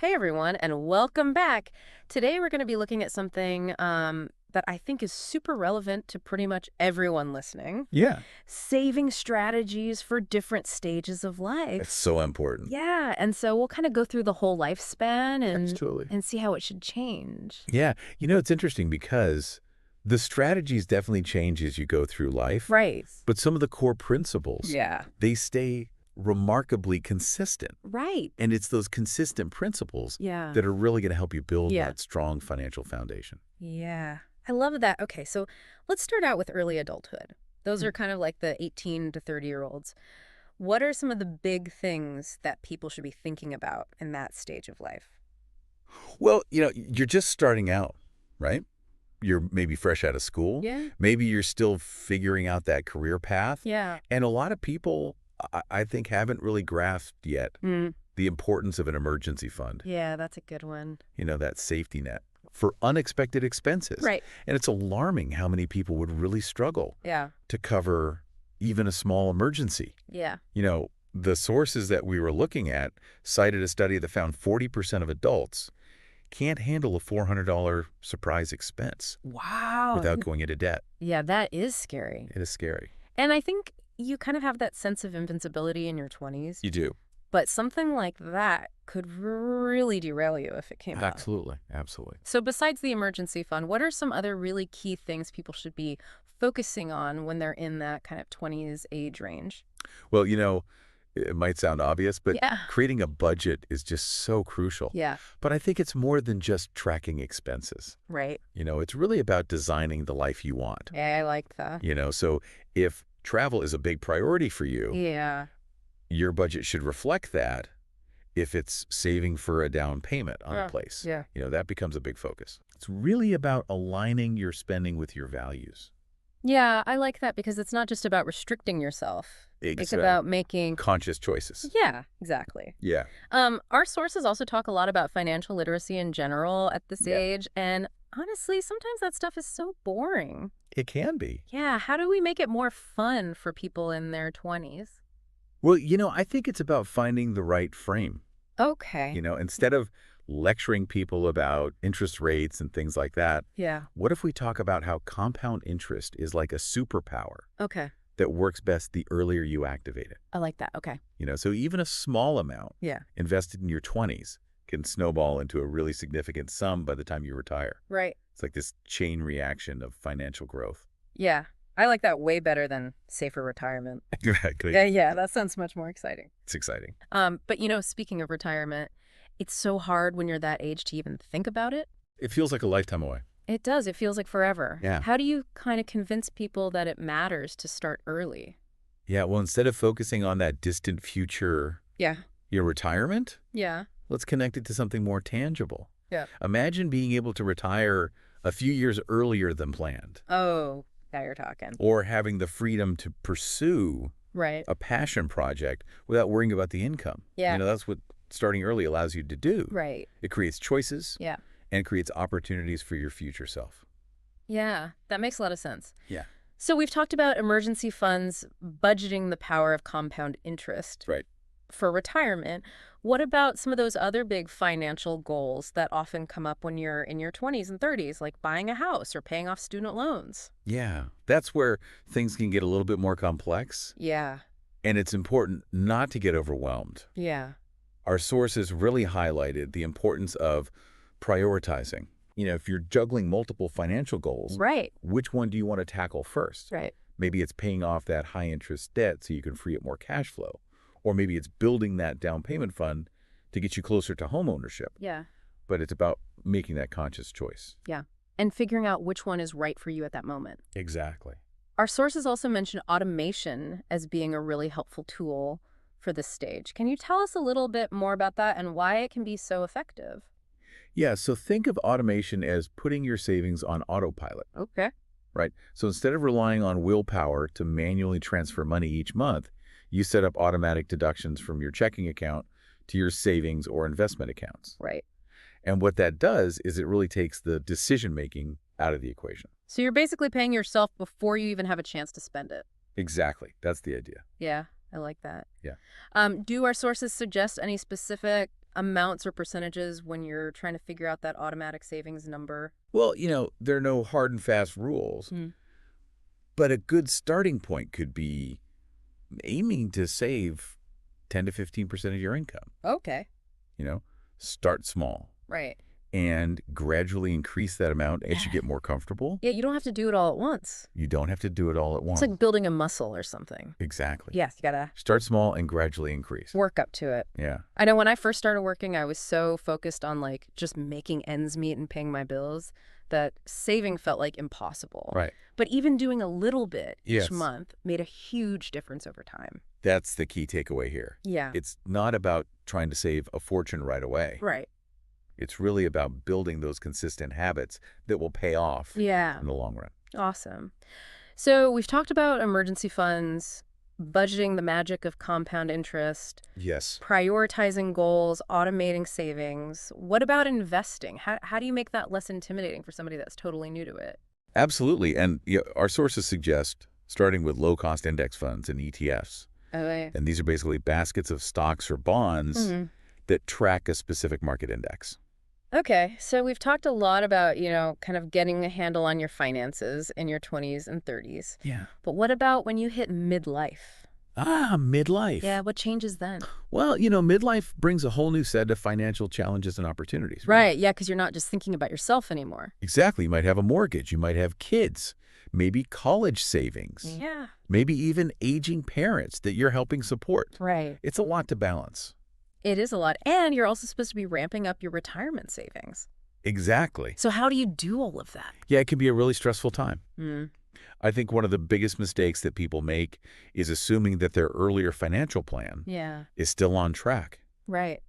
Hey everyone, and welcome back. Today we're going to be looking at something that I think is super relevant to pretty much everyone listening. Yeah, Saving strategies for different stages of it's life. so important. Yeah, and so we'll kind of go through the whole lifespan and Absolutely. and see how it should change. Yeah, it's interesting because the strategies definitely change as you go through life, Right. but some of the core principles, Yeah. they stay remarkably consistent. Right. And it's those consistent principles Yeah. that are really going to help you build Yeah. that strong financial foundation. Yeah. I love that. Okay, so let's start out with early adulthood. Those Hmm. are kind of like the 18 to 30-year-olds. What are some of the big things that people should be thinking about in that stage of life? Well, you're just starting out, right? You're maybe fresh out of school. Yeah. Maybe you're still figuring out that career path. Yeah. And a lot of people, I think, haven't really grasped yet Mm. the importance of an emergency fund, Yeah, that's a good one. that safety net for unexpected expenses. Right. And it's alarming how many people would really struggle Yeah. to cover even a small emergency. Yeah. The sources that we were looking at cited a study that found 40% of adults can't handle a $400 surprise expense Wow. without going into debt. Yeah, that is scary. It is scary. And I think you kind of have that sense of invincibility in your 20s, You do. but something like that could really derail you if it came up. Absolutely. Absolutely. So besides the emergency fund, what are some other really key things people should be focusing on when they're in that kind of 20s age range? Well, it might sound obvious, but Yeah. creating a budget is just so crucial. Yeah. But I think it's more than just tracking expenses. Right. It's really about designing the life you want. Yeah, I like that. So if travel is a big priority for you, Yeah. your budget should reflect that. If it's saving for a down payment on a place, Yeah. that becomes a big focus. It's really about aligning your spending with your values. Yeah, I like that because it's not just about restricting yourself. It's about making. Conscious choices. Yeah, exactly. Yeah. Our sources also talk a lot about financial literacy in general at this Yeah. age, and honestly, sometimes that stuff is so boring. It can be. Yeah, how do we make it more fun for people in their 20s? Well, I think it's about finding the right frame. Okay. Instead of lecturing people about interest rates and things like that, Yeah. what if we talk about how compound interest is like a superpower Okay. that works best the earlier you activate it? I like that. Okay. So even a small amount Yeah. invested in your 20s can snowball into a really significant sum by the time you retire. Right. It's like this chain reaction of financial growth. Yeah. I like that way better than safer retirement. Exactly. Yeah, that sounds much more exciting. It's exciting. But speaking of retirement, it's so hard when you're that age to even think about it. It feels like a lifetime away. It does. It feels like forever. Yeah. How do you kind of convince people that it matters to start early? Yeah, well, instead of focusing on that distant future, Yeah. your retirement, Yeah. let's connect it to something more tangible. Yeah. Imagine being able to retire a few years earlier than planned, Oh, now you're talking. or having the freedom to pursue Right. a passion project without worrying about the income. Yeah. That's what starting early allows you to do. Right. It creates choices Yeah. and creates opportunities for your future self. Yeah. That makes a lot of sense. Yeah. So we've talked about emergency funds, budgeting the power of compound interest. Right. For retirement, what about some of those other big financial goals that often come up when you're in your 20s and 30s, like buying a house or paying off student loans? Yeah. That's where things can get a little bit more complex, Yeah. and it's important not to get overwhelmed. Yeah. Our sources really highlighted the importance of prioritizing. If you're juggling multiple financial goals, Right. which one do you want to tackle first? Right. Maybe it's paying off that high interest debt so you can free up more cash flow. Or maybe it's building that down payment fund to get you closer to home ownership. Yeah. But it's about making that conscious choice. Yeah. And figuring out which one is right for you at that moment. Exactly. Our sources also mention automation as being a really helpful tool for this stage. Can you tell us a little bit more about that and why it can be so effective? Yeah, so think of automation as putting your savings on autopilot, Okay. right? So instead of relying on willpower to manually transfer money each month, you set up automatic deductions from your checking account to your savings or investment accounts. Right. And what that does is it really takes the decision-making out of the equation. So you're basically paying yourself before you even have a chance to spend it. Exactly. That's the idea. Yeah, I like that. Yeah. Do our sources suggest any specific amounts or percentages when you're trying to figure out that automatic savings number? Well, there are no hard and fast rules, Hmm. but a good starting point could be aiming to save 10 to 15% of your income. Okay. You know, start small Right. and gradually increase that amount as you Yeah. get more comfortable. Yeah, you don't have to do it all at once. You don't have to do it all at It's once. like building a muscle or something. Exactly. Yes, you gotta Start small and gradually increase. work up to it. Yeah. I know when I first started working, I was so focused on like just making ends meet and paying my bills that saving felt like impossible. Right. But even doing a little bit each Yes. month made a huge difference over time. That's the key takeaway here. Yeah. It's not about trying to save a fortune right away. Right. It's really about building those consistent habits that will pay off Yeah. in the long run. Awesome. So we've talked about emergency funds, budgeting the magic of compound interest, Yes. prioritizing goals, automating savings. What about investing? How do you make that less intimidating for somebody that's totally new to it? Absolutely. And our sources suggest starting with low-cost index funds and ETFs. Okay. And these are basically baskets of stocks or bonds Mhm. that track a specific market index. Okay, so we've talked a lot about, kind of getting a handle on your finances in your 20s and 30s. Yeah. But what about when you hit midlife? Midlife. Yeah, what changes then? Well, midlife brings a whole new set of financial challenges and opportunities. Right, yeah, because you're not just thinking about yourself anymore. Exactly. You might have a mortgage. You might have kids, maybe college savings, Yeah. maybe even aging parents that you're helping support. Right. It's a lot to balance. It is a lot. And you're also supposed to be ramping up your retirement savings. Exactly. So how do you do all of that? Yeah, it can be a really stressful time. Mm. I think one of the biggest mistakes that people make is assuming that their earlier financial plan Yeah. is still on track. Right.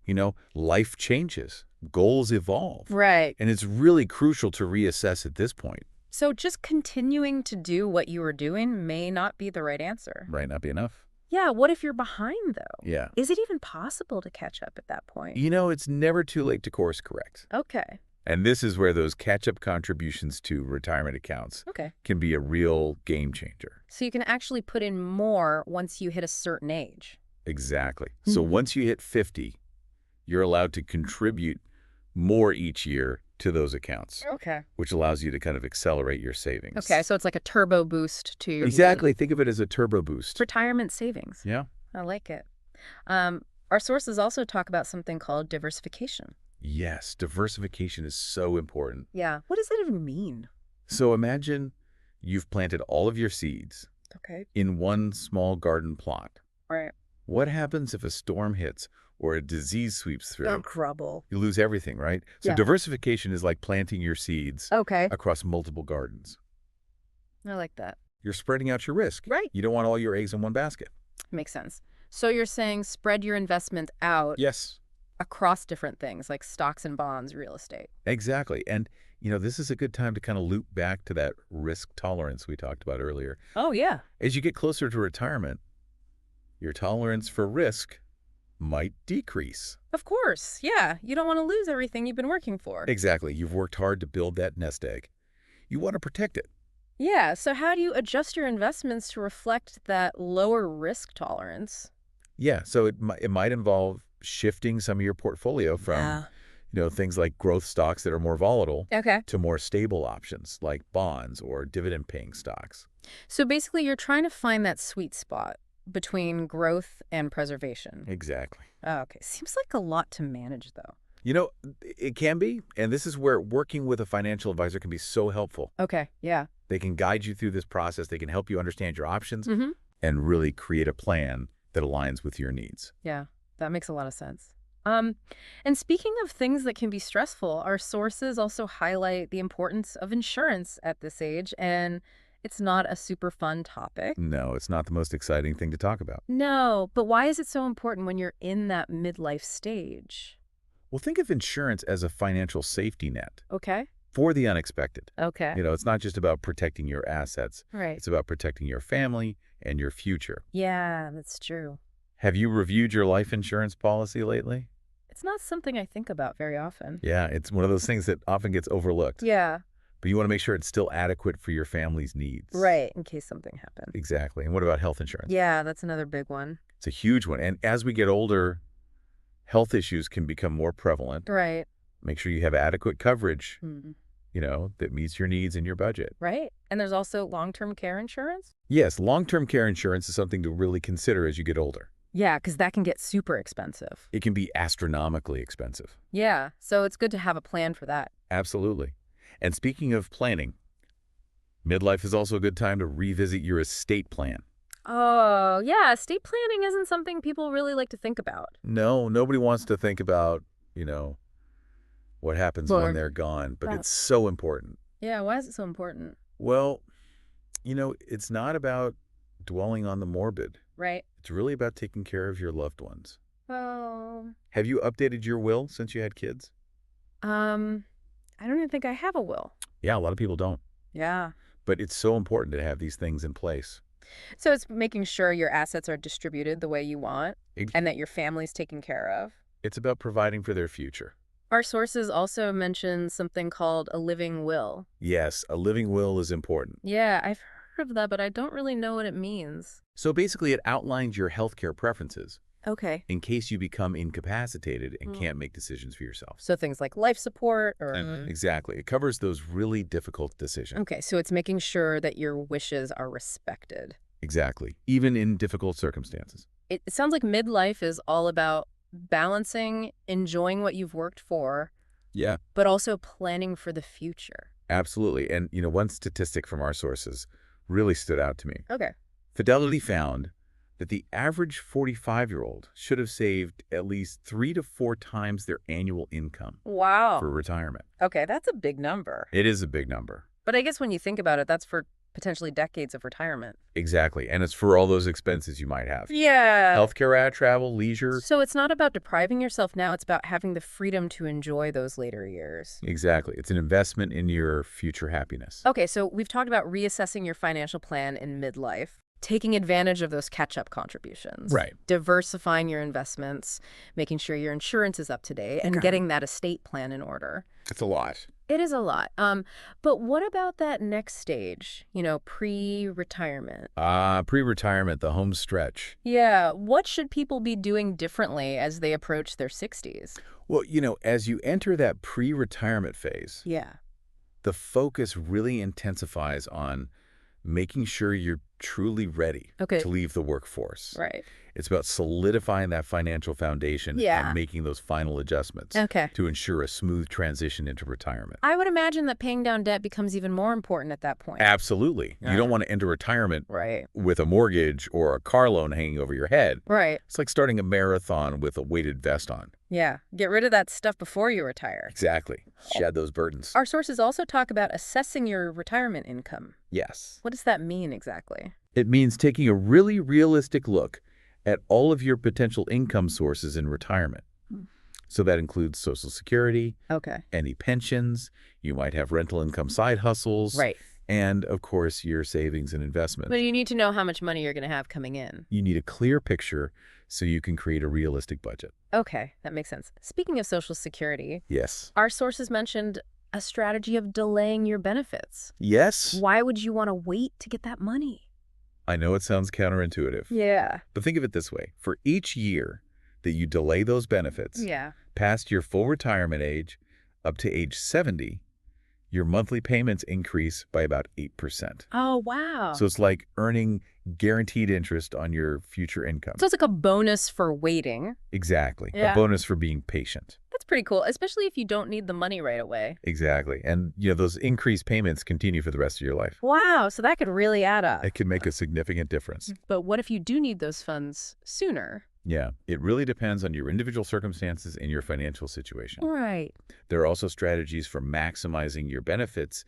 Life changes, goals evolve, Right. and it's really crucial to reassess at this point. So just continuing to do what you were doing may not be the right answer. Might not be enough. Yeah, what if you're behind, though? Yeah. Is it even possible to catch up at that point? It's never too late to course correct. Okay. And this is where those catch-up contributions to retirement accounts Okay. can be a real game changer. So you can actually put in more once you hit a certain age. Exactly. So once you hit 50, you're allowed to contribute more each year to those accounts, Okay. which allows you to kind of accelerate your savings. Okay, so it's like a turbo boost to your Exactly. Think of it as a turbo boost. retirement savings. Yeah. I like it. Our sources also talk about something called diversification. Yes, diversification is so important. Yeah. What does that even mean? So imagine you've planted all of your seeds Okay. in one small garden plot. Right. What happens if a storm hits or a disease sweeps through? Oh, trouble. You lose everything, right? So Yeah. diversification is like planting your seeds Okay. across multiple gardens. I like that. You're spreading out your risk. Right. You don't want all your eggs in one basket. Makes sense. So you're saying spread your investment out Yes, across different things like stocks and bonds, real estate. exactly. And, this is a good time to kind of loop back to that risk tolerance we talked about earlier. Oh, yeah. As you get closer to retirement, your tolerance for risk might decrease. Of course. Yeah. You don't want to lose everything you've been working for. Exactly. You've worked hard to build that nest egg. You want to protect it. Yeah. So how do you adjust your investments to reflect that lower risk tolerance? Yeah, so it might involve shifting some of your portfolio from, things like growth stocks that are more volatile Okay. to more stable options like bonds or dividend-paying stocks. So basically, you're trying to find that sweet spot between growth and preservation. Exactly. Oh, okay. Seems like a lot to manage, though. It can be, and this is where working with a financial advisor can be so helpful. Okay. Yeah. They can guide you through this process. They can help you understand your options Mm-hmm. and really create a plan that aligns with your needs. Yeah. That makes a lot of sense. And speaking of things that can be stressful, our sources also highlight the importance of insurance at this age, and it's not a super fun topic. No, it's not the most exciting thing to talk about. No, but why is it so important when you're in that midlife stage? Well, think of insurance as a financial safety net Okay. for the unexpected. Okay. It's not just about protecting your assets. Right. It's about protecting your family and your future. Yeah, that's true. Have you reviewed your life insurance policy lately? It's not something I think about very often. Yeah, it's one of those things that often gets overlooked. Yeah. But you want to make sure it's still adequate for your family's needs. Right, in case something happened. Exactly. And what about health insurance? Yeah, that's another big one. It's a huge one. And as we get older, Health issues can become more prevalent. Right. Make sure you have adequate coverage, Hmm. that meets your needs and your budget. Right. And there's also long-term care insurance? Yes, long-term care insurance is something to really consider as you get older. Yeah, because that can get super expensive. It can be astronomically expensive. Yeah, so it's good to have a plan for that. Absolutely. And speaking of planning, midlife is also a good time to revisit your estate plan. Oh, yeah, estate planning isn't something people really like to think about. No, nobody wants to think about, you know, what happens when Well, they're gone, but that- it's so important. Yeah, why is it so important? Well, it's not about dwelling on the morbid. Right. It's really about taking care of your loved ones. Oh, Have you updated your will since you had kids? um, I don't even think I have a will. Yeah, a lot of people don't. Yeah. But it's so important to have these things in place. So it's making sure your assets are distributed the way you want It- and that your family's taken care of. It's about providing for their future. Our sources also mention something called a living will. Yes, a living will is important. Yeah, I've heard of that, but I don't really know what it means. So basically, it outlines your healthcare preferences Okay. in case you become incapacitated and Mm. can't make decisions for yourself. So things like life support or... Exactly. It covers those really difficult decisions. Okay, so it's making sure that your wishes are respected. Exactly. Even in difficult circumstances. It sounds like midlife is all about balancing, enjoying what you've worked for, Yeah, but also planning for the future. absolutely. And, one statistic from our sources really stood out to me. Okay. Fidelity found that the average 45-year-old should have saved at least 3 to 4 times their annual income Wow. for retirement. Okay, that's a big number. It is a big number. But I guess when you think about it, that's for potentially decades of retirement. Exactly. And it's for all those expenses you might have. Yeah. Healthcare, travel, leisure. So it's not about depriving yourself now, it's about having the freedom to enjoy those later years. Exactly. It's an investment in your future happiness. Okay, so we've talked about reassessing your financial plan in midlife, taking advantage of those catch-up contributions. Right. Diversifying your investments, making sure your insurance is up to date, and getting that estate plan in order. It's a lot. It is a lot. But what about that next stage, pre-retirement? Pre-retirement, the home stretch. Yeah, what should people be doing differently as they approach their 60s? Well, as you enter that pre-retirement phase, Yeah. the focus really intensifies on making sure you're truly ready Okay. to leave the workforce. Right. It's about solidifying that financial foundation Yeah. and making those final adjustments Okay. to ensure a smooth transition into retirement. I would imagine that paying down debt becomes even more important at that point. Absolutely. Yeah. You don't want to enter retirement Right. with a mortgage or a car loan hanging over your head. Right. It's like starting a marathon with a weighted vest on. Yeah. Get rid of that stuff before you retire. Exactly. Shed those burdens. Our sources also talk about assessing your retirement income. Yes. What does that mean exactly? It means taking a really realistic look at all of your potential income sources in retirement. So that includes Social Security, Okay. any pensions, you might have rental income side hustles, Right. and of course your savings and investments. But you need to know how much money you're going to have coming in. You need a clear picture so you can create a realistic budget. Okay, that makes sense. Speaking of Social Security, Yes. our sources mentioned a strategy of delaying your benefits. Yes. Why would you want to wait to get that money? I know it sounds counterintuitive, Yeah. but think of it this way. For each year that you delay those benefits Yeah. past your full retirement age up to age 70, your monthly payments increase by about 8%. Oh, wow. So it's like earning guaranteed interest on your future income. So it's like a bonus for waiting. Exactly. Yeah. A bonus for being patient. That's pretty cool, especially if you don't need the money right away. Exactly. And, those increased payments continue for the rest of your life. Wow, so that could really add up. It can make a significant difference. But what if you do need those funds sooner? Yeah. It really depends on your individual circumstances and your financial situation. Right. There are also strategies for maximizing your benefits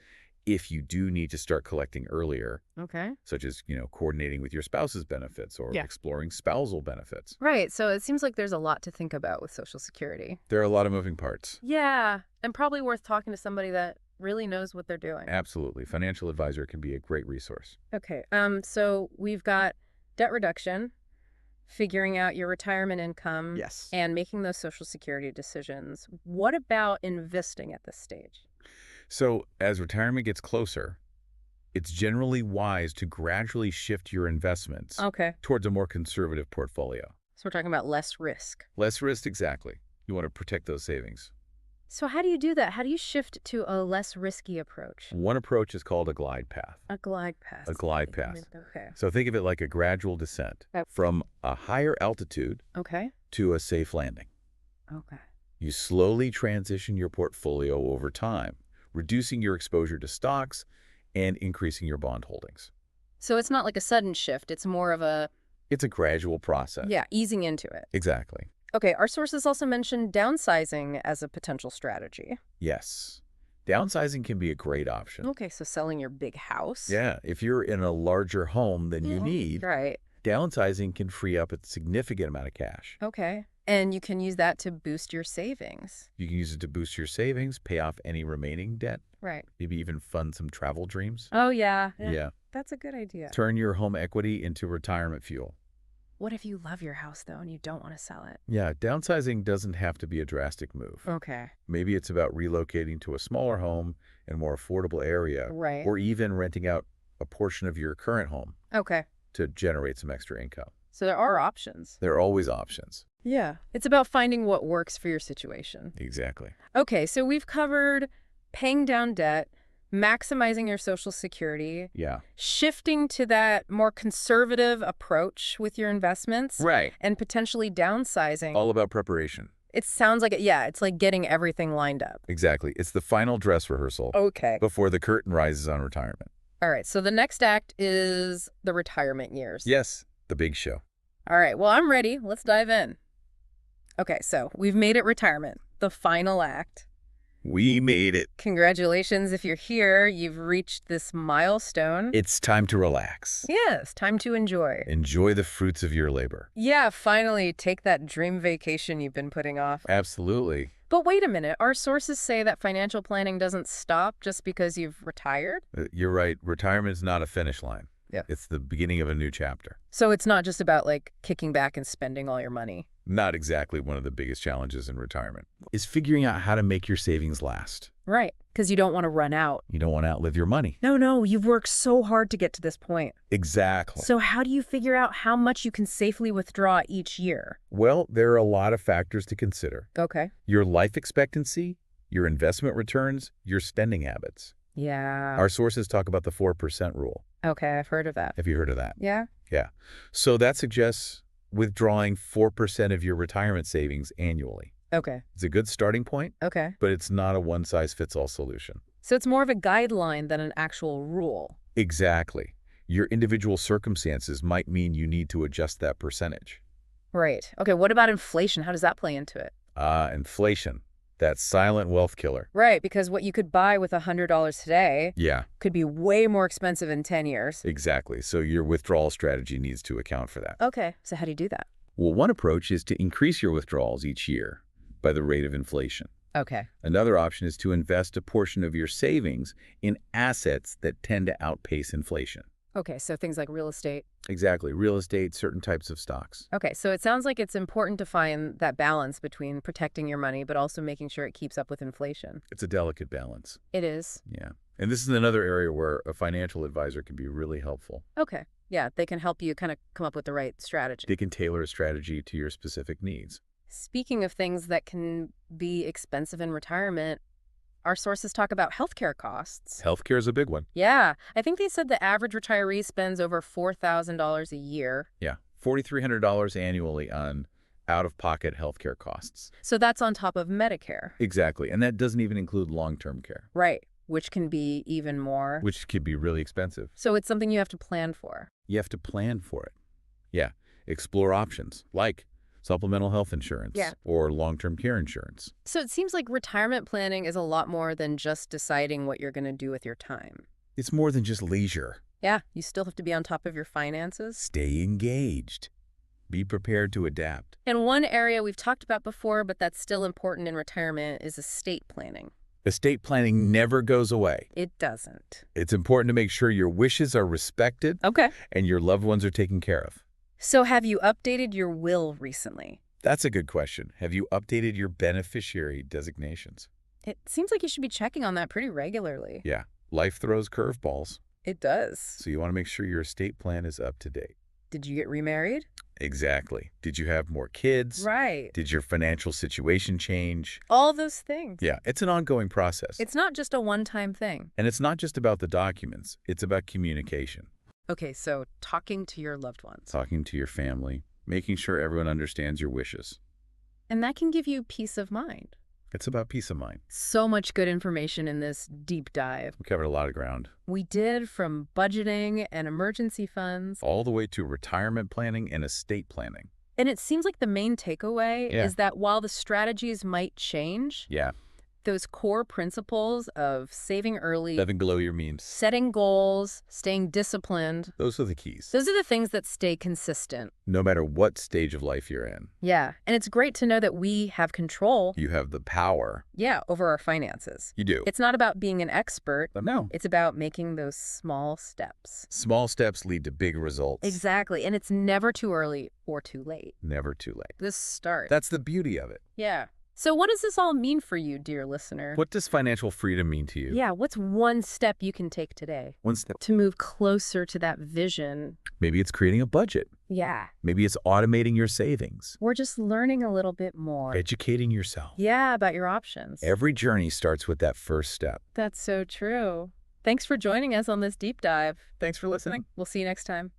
if you do need to start collecting earlier, Okay. such as, coordinating with your spouse's benefits or Yeah. exploring spousal benefits. Right, so it seems like there's a lot to think about with Social Security. There are a lot of moving parts. Yeah, and probably worth talking to somebody that really knows what they're doing. Absolutely. Financial advisor can be a great resource. Okay, so we've got debt reduction, figuring out your retirement income, Yes. and making those Social Security decisions. What about investing at this stage? So as retirement gets closer, it's generally wise to gradually shift your investments Okay. towards a more conservative portfolio. So we're talking about less risk. Less risk, exactly. You want to protect those savings. So how do you do that? How do you shift to a less risky approach? One approach is called a glide path. A glide path. A glide path. Okay. So think of it like a gradual descent Okay. from a higher altitude Okay. to a safe landing. Okay. You slowly transition your portfolio over time, reducing your exposure to stocks and increasing your bond holdings. So it's not like a sudden shift. It's more of a, It's a gradual process. yeah, easing into it. Exactly. Okay, our sources also mentioned downsizing as a potential strategy. Yes. Downsizing can be a great option. Okay, so selling your big house. Yeah, if you're in a larger home than you need, Right. downsizing can free up a significant amount of cash. Okay. And you can use that to boost your savings. You can use it to boost your savings, pay off any remaining debt, Right. maybe even fund some travel dreams. Oh, yeah. Yeah. That's a good idea. Turn your home equity into retirement fuel. What if you love your house, though, and you don't want to sell it? Yeah, downsizing doesn't have to be a drastic move. Okay. Maybe it's about relocating to a smaller home in a more affordable area, Right. or even renting out a portion of your current home Okay. to generate some extra income. So there are options. There are always options. Yeah. It's about finding what works for your situation. Exactly. Okay, so we've covered paying down debt, maximizing your Social Security, Yeah. shifting to that more conservative approach with your investments, Right. and potentially downsizing. All about preparation. It sounds like, it's like getting everything lined up. Exactly. It's the final dress rehearsal Okay. before the curtain rises on retirement. All right, so the next act is the retirement years. Yes, the big show. All right, well, I'm ready. Let's dive in. Okay, so we've made it retirement, the final act. We made it. Congratulations if you're here. You've reached this milestone. It's time to relax. Yes, time to enjoy. Enjoy the fruits of your labor. Yeah, finally take that dream vacation you've been putting off. Absolutely. But wait a minute, our sources say that financial planning doesn't stop just because you've retired? You're right. Retirement is not a finish line. Yeah. It's the beginning of a new chapter. So it's not just about like kicking back and spending all your money. Not exactly one of the biggest challenges in retirement. Is figuring out how to make your savings last. Right, because you don't want to run out. You don't want to outlive your money. No, you've worked so hard to get to this point. Exactly. So how do you figure out how much you can safely withdraw each year? Well, there are a lot of factors to consider. Okay. Your life expectancy, your investment returns, your spending habits. Yeah. Our sources talk about the 4% rule. Okay, I've heard of that. Have you heard of that? Yeah? Yeah. So that suggests withdrawing 4% of your retirement savings annually. Okay. It's a good starting point, Okay. but it's not a one-size-fits-all solution. So it's more of a guideline than an actual rule. Exactly. Your individual circumstances might mean you need to adjust that percentage. Right. Okay, what about inflation? How does that play into it? Inflation, that silent wealth killer. Right, because what you could buy with $100 today Yeah, could be way more expensive in 10 years. exactly. So your withdrawal strategy needs to account for that. Okay, so how do you do that? Well, one approach is to increase your withdrawals each year by the rate of inflation. Okay. Another option is to invest a portion of your savings in assets that tend to outpace inflation. Okay, so things like real estate. Exactly. Real estate, certain types of stocks. Okay, so it sounds like it's important to find that balance between protecting your money, but also making sure it keeps up with inflation. It's a delicate balance. It is. Yeah. And this is another area where a financial advisor can be really helpful. Okay. Yeah, they can help you kind of come up with the right strategy. They can tailor a strategy to your specific needs. Speaking of things that can be expensive in retirement, our sources talk about healthcare costs. Healthcare is a big one. Yeah, I think they said the average retiree spends over $4,000 a year. Yeah. $4,300 annually on out-of-pocket healthcare costs. So that's on top of Medicare. Exactly. And that doesn't even include long-term care, Right, which can be even more. which could be really expensive. So it's something you have to plan for. You have to plan for it. Yeah. Explore options like supplemental health insurance Yeah. or long-term care insurance. So it seems like retirement planning is a lot more than just deciding what you're going to do with your time. It's more than just leisure. Yeah, you still have to be on top of your finances. Stay engaged. Be prepared to adapt. And one area we've talked about before, but that's still important in retirement, is estate planning. Estate planning never goes away. It doesn't. It's important to make sure your wishes are respected Okay. and your loved ones are taken care of. So have you updated your will recently? That's a good question. Have you updated your beneficiary designations? It seems like you should be checking on that pretty regularly. Yeah. Life throws curveballs, It does. so you want to make sure your estate plan is up to date. Did you get remarried? Exactly. Did you have more kids? Right. Did your financial situation change? All those things. Yeah, it's an ongoing process. It's not just a one-time thing. And it's not just about the documents, it's about communication, Okay, so talking to your loved ones. talking to your family, making sure everyone understands your wishes. And that can give you peace of mind. It's about peace of mind. So much good information in this deep dive. We covered a lot of ground, We did from budgeting and emergency funds. all the way to retirement planning and estate planning. And it seems like the main takeaway Yeah. is that while the strategies might change, Yeah, those core principles of saving early, living below your means. setting goals, staying disciplined, Those are the keys, those are the things that stay consistent. no matter what stage of life you're in. Yeah, and it's great to know that we have control, You have the power. yeah, over our finances. You do. It's not about being an expert. No. It's about making those small steps. Small steps lead to big results. Exactly, and it's never too early or too late. Never too late. This start. That's the beauty of it. Yeah. So what does this all mean for you, dear listener? What does financial freedom mean to you? Yeah, what's one step you can take today One step. to move closer to that vision? Maybe it's creating a budget. Yeah. Maybe it's automating your savings. Or just learning a little bit more. Educating yourself. Yeah, about your options. Every journey starts with that first step. That's so true. Thanks for joining us on this deep dive. Thanks for listening. We'll see you next time.